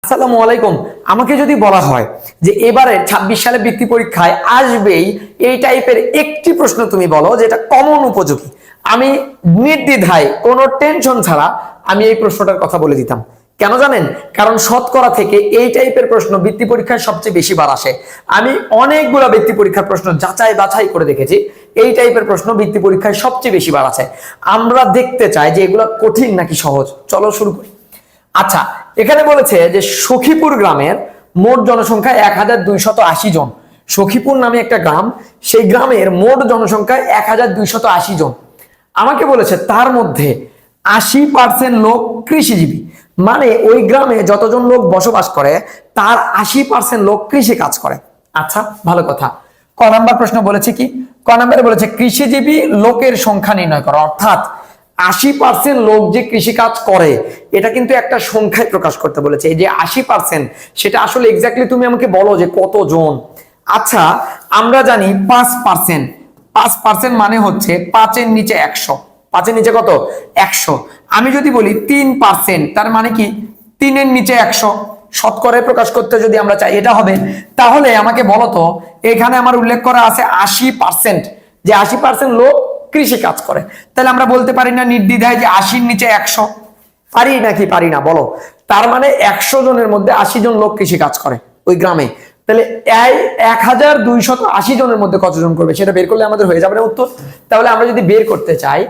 আসসালামু আলাইকুম। আমাকে যদি বলা হয় যে এবারে 26 সালে বৃত্তি পরীক্ষায় আসবেই এই টাইপের একটি প্রশ্ন তুমি বলো যেটা কমন উপযোগী, আমি নির্দ্বিধায় কোনো টেনশন ছাড়া আমি এই প্রশ্নটার কথা বলে দিতাম। কেন জানেন? কারণ শতকরা থেকে এই টাইপের প্রশ্ন বৃত্তি পরীক্ষায় সবচেয়ে বেশি বার আসে। আমি অনেকগুলো বৃত্তি পরীক্ষার প্রশ্ন যাচাই বাছাই করে দেখেছি, এই টাইপের প্রশ্ন বৃত্তি পরীক্ষায় সবচেয়ে বেশি বার আসে। আমরা দেখতে চাই যে এগুলো কঠিন নাকি সহজ। চলো শুরু করি। আচ্ছা, এখানে বলেছে যে সখীপুর গ্রামের মোট জনসংখ্যা 1280 জন। সখীপুর নামে একটা গ্রাম, সেই গ্রামের মোট জনসংখ্যা 1280 জন। আমাকে বলেছে তার মধ্যে 80% লোক কৃষিজীবী, মানে ওই গ্রামে যতজন লোক বসবাস করে তার 80% লোক কৃষি কাজ করে। আচ্ছা, ভালো কথা। ক নাম্বার প্রশ্ন বলেছে কি? ক নাম্বারে বলেছে কৃষিজীবী লোকের সংখ্যা নির্ণয় করো, অর্থাৎ 80% লোক যে কৃষি কাজ করে এটা কিন্তু একটা সংখ্যায় প্রকাশ করতে বলেছে। এই যে 80% সেটা আসলে এক্স্যাক্টলি তুমি আমাকে বলো যে কতজন। আচ্ছা, আমরা জানি 5%, 5% মানে হচ্ছে 5 এর নিচে 100, 5 এর নিচে কত? 100। আমি যদি বলি 3%, তার মানে কি 3 এর নিচে 100, শতকরায় প্রকাশ করতে যদি আমরা চাই এটা হবে। তাহলে আমাকে বলো তো, এখানে আমার উল্লেখ করা আছে 80%, যে 80% লোক কৃষি কাজ করে। তাহলে আমরা বলতে পারি না নির্দ্বিধায় যে 80-র নিচে 100? পারি নাকি পারি না বলো? তার মানে 100 জনের মধ্যে 80 জন লোক কৃষি কাজ করে ওই গ্রামে। তাহলে 1280 জনের মধ্যে কতজন করবে সেটা বের করলে আমাদের হয়ে যাবে না উত্তর। তাহলে আমরা যদি বের করতে চাই,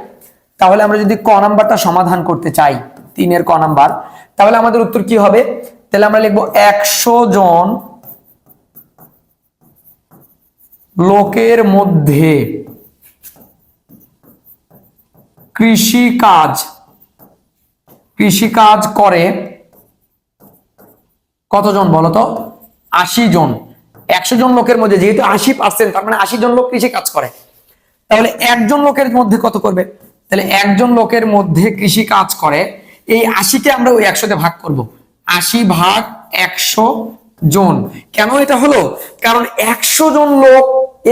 তাহলে আমরা যদি ক নাম্বারটা সমাধান করতে চাই, 3 এর ক নাম্বার, তাহলে আমাদের উত্তর কি হবে? তাহলে আমরা লিখবো 100 জন লোকের মধ্যে কৃষিকাজ করে কতজন বলতো? 80 জন। 100 জন লোকের মধ্যে যেহেতু 80%, তার মানে 80 জন লোক কৃষি কাজ করে। তাহলে একজন লোকের মধ্যে কত করবে? তাহলে একজন লোকের মধ্যে কৃষি কাজ করে, এই 80কে আমরা ওই 100 তে ভাগ করব। 80 ভাগ 100 জন। কেন এটা হলো? কারণ 100 জন লোক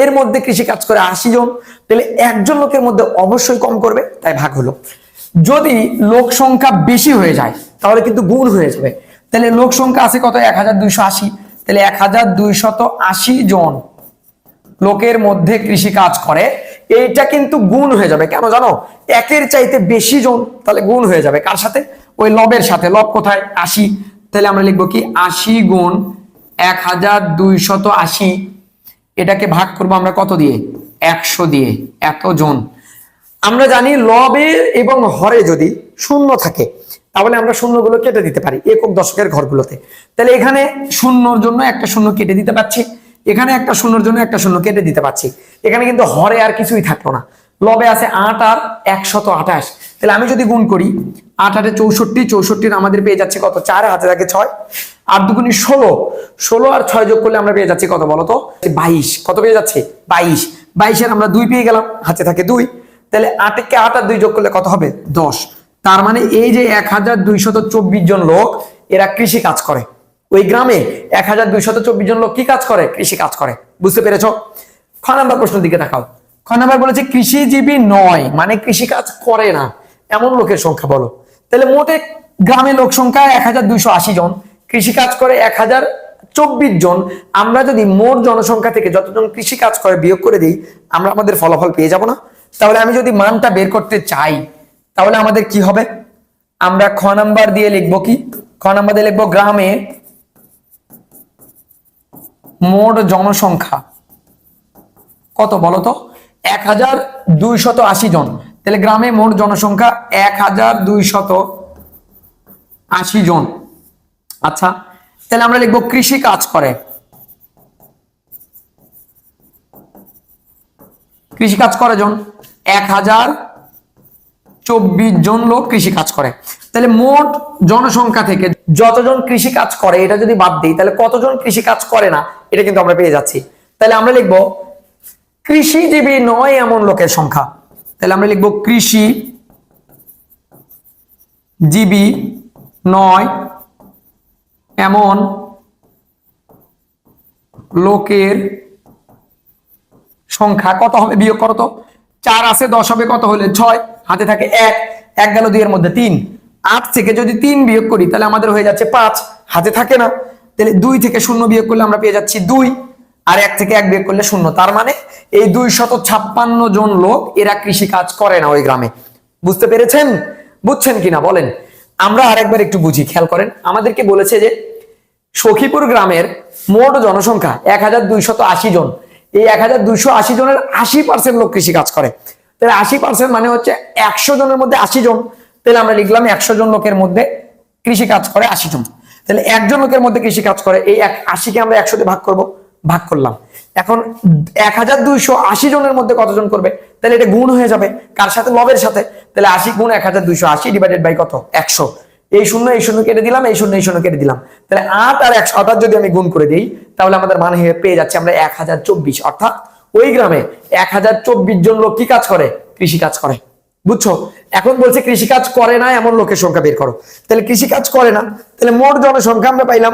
এর মধ্যে কৃষি কাজ করে 80 জন, তাহলে একজন লোকের মধ্যে অবশ্যই কম করবে, তাই ভাগ হলো। যদি লোক সংখ্যা বেশি হয়ে যায় তাহলে কিন্তু গুণ হয়ে যাবে। তাহলে লোক সংখ্যা আছে কত? 1280। তাহলে 1280 জন লোকের মধ্যে কৃষি কাজ করে, এইটা কিন্তু গুণ হয়ে যাবে। কেন জানো? একের চাইতে বেশি জন, তাহলে গুণ হয়ে যাবে কার সাথে? ওই লবের সাথে। লব কোথায়? 80। তাহলে আমরা লিখবো কি 80 গুণ 1280, এটাকে ভাগ করবো আমরা কত দিয়ে? 100 দিয়ে। এত জন। আমরা জানি লবে এবং হরে যদি শূন্য থাকে তাহলে আমরা শূন্যগুলো কেটে দিতে পারি একক দশকের ঘরগুলোতে। তাহলে এখানে শূন্যর জন্য একটা শূন্য কেটে দিতে পারছি, এখানে একটা শূন্যর জন্য একটা শূন্য কেটে দিতে পারছি। এখানে কিন্তু হরে আর কিছুই থাকলো না। লবে আছে 8 আর 128। তাহলে আমি যদি গুণ করি 8 8 64, 64 আমাদের পেয়ে যাচ্ছে কত? 4, হাতে থাকে 6, 8 দুগুণী 16, 16 আর 6 যোগ করলে আমরা পেয়ে যাচ্ছি কত বলতো? 22। কত পেয়ে যাচ্ছে? 22। 22 এর আমরা 2 পেয়ে গেলাম, হাতে থাকে 2। তাহলে 8কে 8 আর 2 যোগ করলে কত হবে? 10। তার মানে এই যে 1224 জন লোক এরা কৃষি কাজ করে ওই গ্রামে। 1224 জন লোক কি কাজ করে? কৃষি কাজ করে। বুঝতে পেরেছো? খ নাম্বার প্রশ্নের দিকে তাকাও। খ নাম্বার বলেছে কৃষিজীবী নয়, মানে কৃষি কাজ করে না এমন লোকের সংখ্যা বলো। তাহলে মোটে গ্রামে লোক সংখ্যা 1280 জন, কৃষি কাজ করে 1024 জন। আমরা যদি মোট জনসংখ্যা থেকে যতজন কৃষি কাজ করে বিয়োগ করে দিই, আমরা আমাদের ফলাফল পেয়ে যাব না? তাহলে আমি যদি মানটা বের করতে চাই তাহলে আমাদের কি হবে? আমরা খ নাম্বার দিয়ে লিখবো কি? খ নাম্বার দিয়ে লিখবো গ্রামে মোট জনসংখ্যা কত বলতো? 1280 জন। তাহলে গ্রামে মোট জনসংখ্যা 1280 জন। আচ্ছা, তাহলে আমরা লিখবো কৃষি কাজ করে, কৃষি কাজ করে জন 1024 জন লোক কৃষি কাজ করে। তাহলে মোট জনসংখ্যা থেকে যতজন কৃষি কাজ করে এটা যদি বাদ দিই তাহলে কতজন কৃষি কাজ করে না এটা কিন্তু আমরা পেয়ে যাচ্ছি। তাহলে আমরা লিখবো কৃষিজীবী নয় এমন লোকের সংখ্যা। তাহলে আমরা লিখবো কৃষিজীবী নয় এমন লোকের সংখ্যা কত হবে? বিয়োগ করো তো। 4 আছে 10 হবে কত হলে? 6, হাতে থাকে 1, 1 গেল 2 এর মধ্যে 3, 8 থেকে যদি 3 বিয়োগ করি তাহলে আমাদের হয়ে যাচ্ছে 5, হাতে থাকে না। তাহলে 2 থেকে 0 বিয়োগ করলে আমরা পেয়ে যাচ্ছি 2, আর 1 থেকে 1 বিয়োগ করলে 0। তার মানে এই 256 জন লোক এরা কৃষি কাজ করে না ওই গ্রামে। বুঝতে পেরেছেন? বুঝছেন কিনা বলেন? আমরা আরেকবার একটু বুঝি, খেয়াল করেন। আমাদেরকে বলেছে যে সখীপুর গ্রামের মোট জনসংখ্যা 1280 জন। এই 1280 জনের 80% লোক কৃষি কাজ করে। তাহলে 80% মানে হচ্ছে 100 জনের মধ্যে 80 জন। তাহলে আমরা লিখলাম 100 জন লোকের মধ্যে কৃষি কাজ করে 80 জন। তাহলে একজন লোকের মধ্যে কৃষি কাজ করে, এই 80 কে আমরা 100 দিয়ে ভাগ করব, ভাগ করলাম। এখন 1280 জনের মধ্যে কতজন করবে? তাহলে এটা গুণ হয়ে যাবে কার সাথে? লবের সাথে। তাহলে 80 গুণ 1280 ডিভাইডেড বাই কত? 100। এই শূন্য কেটে দিলাম, এই শূন্য কেটে দিলাম। তাহলে 8 আর 100 অর্থাৎ যদি আমি গুণ করে দিই তাহলে আমাদের মান পেয়ে যাচ্ছে আমরা 1024। অর্থাৎ ওই গ্রামে 1024 জন লোক কি কাজ করে? কৃষি কাজ করে। বুঝছো? এখন বলছে কৃষি কাজ করে না এমন লোকের সংখ্যা বের করো। তাহলে কৃষি কাজ করে না, তাহলে মোট জনসংখ্যা আমরা পাইলাম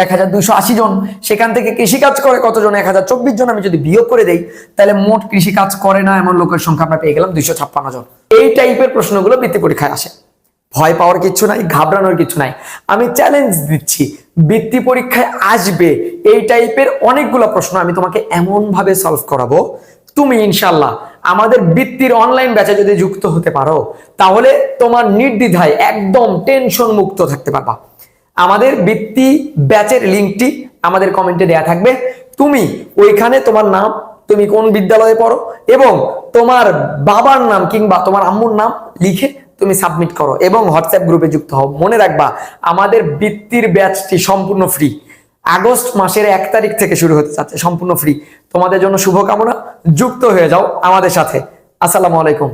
1280 জন। সেখান থেকে কৃষি কাজ করে কতজন? 1024 জন। আমি যদি বিয়োগ করে দেই তাহলে মোট কৃষি কাজ করে না এমন লোকের সংখ্যা আমরা পেয়ে গেলাম 256 জন। এই টাইপের প্রশ্নগুলো বৃত্তি পরীক্ষায় আসে। ভয় পাওয়ার কিছু নাই, ঘাবড়ানোর কিছু নাই। আমি চ্যালেঞ্জ দিচ্ছি, বৃত্তি পরীক্ষায় আসবে এই টাইপের অনেকগুলো প্রশ্ন আমি তোমাকে এমন ভাবে সলভ করাবো, তুমি ইনশাল্লাহ আমাদের বৃত্তির অনলাইন ব্যাচে যদি যুক্ত হতে পারো তাহলে তোমার নির্দ্বিধায় একদম টেনশন মুক্ত থাকতে পারবা। আমাদের বৃত্তি ব্যাচের লিঙ্কটি আমাদের কমেন্টে দেয়া থাকবে। তুমি ওইখানে তোমার নাম, তুমি কোন বিদ্যালয়ে পড়ো এবং তোমার বাবার নাম কিংবা তোমার আম্মুর নাম লিখে তুমি সাবমিট করো এবং হোয়াটসঅ্যাপ গ্রুপে যুক্ত হও। মনে রাখবা আমাদের বৃত্তির ব্যাচটি সম্পূর্ণ ফ্রি। আগস্ট মাসের 1 তারিখ থেকে শুরু হতে যাচ্ছে, সম্পূর্ণ ফ্রি। তোমাদের জন্য শুভকামনা, যুক্ত হয়ে যাও আমাদের সাথে। আসসালামু আলাইকুম।